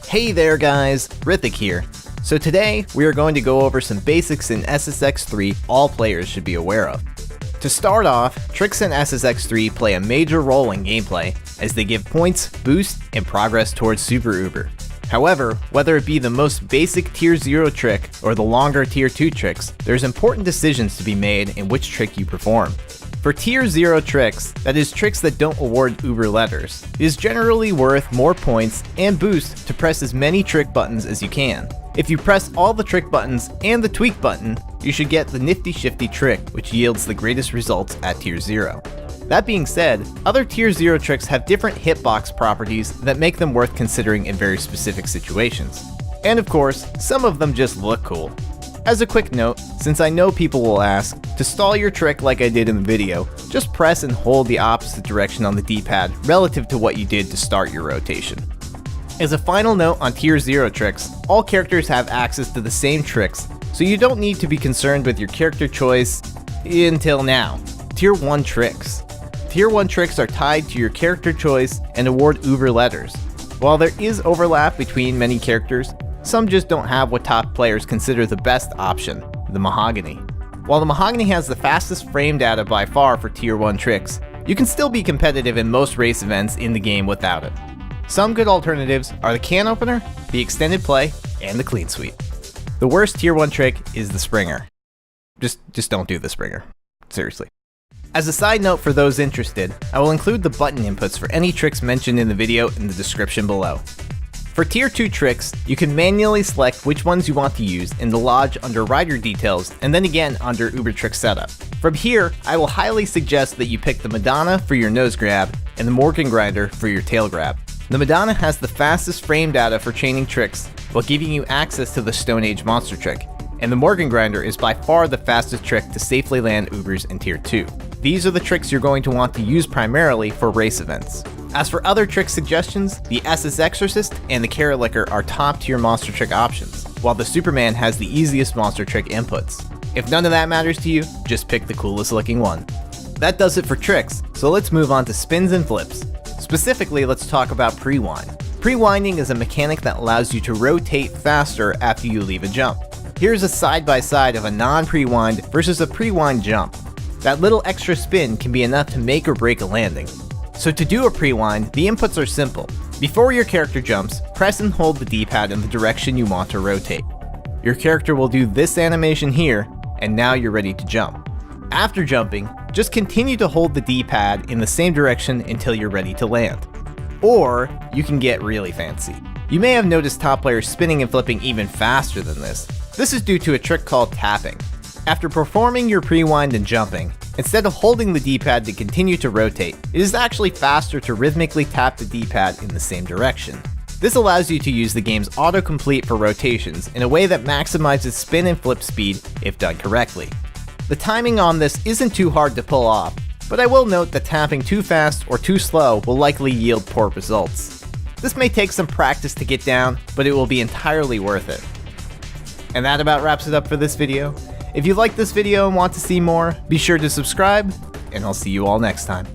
Hey there guys, Rithek here. So today, we are going to go over some basics in SSX3 all players should be aware of. To start off, tricks in SSX3 play a major role in gameplay, as they give points, boost, and progress towards Super Uber. However, whether it be the most basic Tier 0 trick or the longer Tier 2 tricks, there's important decisions to be made in which trick you perform. For Tier 0 tricks, that is tricks that don't award Uber letters, it is generally worth more points and boost to press as many trick buttons as you can. If you press all the trick buttons and the tweak button, you should get the nifty shifty trick, which yields the greatest results at Tier 0. That being said, other Tier 0 tricks have different hitbox properties that make them worth considering in very specific situations. And of course, some of them just look cool. As a quick note, since I know people will ask, to stall your trick like I did in the video, just press and hold the opposite direction on the D-pad relative to what you did to start your rotation. As a final note on Tier 0 tricks, all characters have access to the same tricks, so you don't need to be concerned with your character choice until now. Tier 1 tricks. Tier 1 tricks are tied to your character choice and award Uber letters. While there is overlap between many characters, some just don't have what top players consider the best option, the Mahogany. While the Mahogany has the fastest frame data by far for Tier 1 tricks, you can still be competitive in most race events in the game without it. Some good alternatives are the can opener, the extended play, and the clean sweep. The worst Tier 1 trick is the Springer. Just don't do the Springer. Seriously. As a side note for those interested, I will include the button inputs for any tricks mentioned in the video in the description below. For Tier 2 tricks, you can manually select which ones you want to use in the lodge under rider details and then again under Uber trick setup. From here, I will highly suggest that you pick the Madonna for your nose grab and the Morgan grinder for your tail grab. The Madonna has the fastest frame data for chaining tricks while giving you access to the Stone Age monster trick, and the Morgan grinder is by far the fastest trick to safely land Ubers in Tier 2. These are the tricks you're going to want to use primarily for race events. As for other trick suggestions, the SSXorcist and the Karolicker are top tier monster trick options, while the Superman has the easiest monster trick inputs. If none of that matters to you, just pick the coolest looking one. That does it for tricks, so let's move on to spins and flips. Specifically, let's talk about pre-wind. Pre-winding is a mechanic that allows you to rotate faster after you leave a jump. Here's a side-by-side of a non-pre-wind versus a pre-wind jump. That little extra spin can be enough to make or break a landing. So to do a pre-wind, the inputs are simple. Before your character jumps, press and hold the D-pad in the direction you want to rotate. Your character will do this animation here, and now you're ready to jump. After jumping, just continue to hold the D-pad in the same direction until you're ready to land. Or, you can get really fancy. You may have noticed top players spinning and flipping even faster than this. This is due to a trick called tapping. After performing your pre-wind and jumping, instead of holding the D-pad to continue to rotate, it is actually faster to rhythmically tap the D-pad in the same direction. This allows you to use the game's autocomplete for rotations in a way that maximizes spin and flip speed if done correctly. The timing on this isn't too hard to pull off, but I will note that tapping too fast or too slow will likely yield poor results. This may take some practice to get down, but it will be entirely worth it. And that about wraps it up for this video. If you liked this video and want to see more, be sure to subscribe, and I'll see you all next time.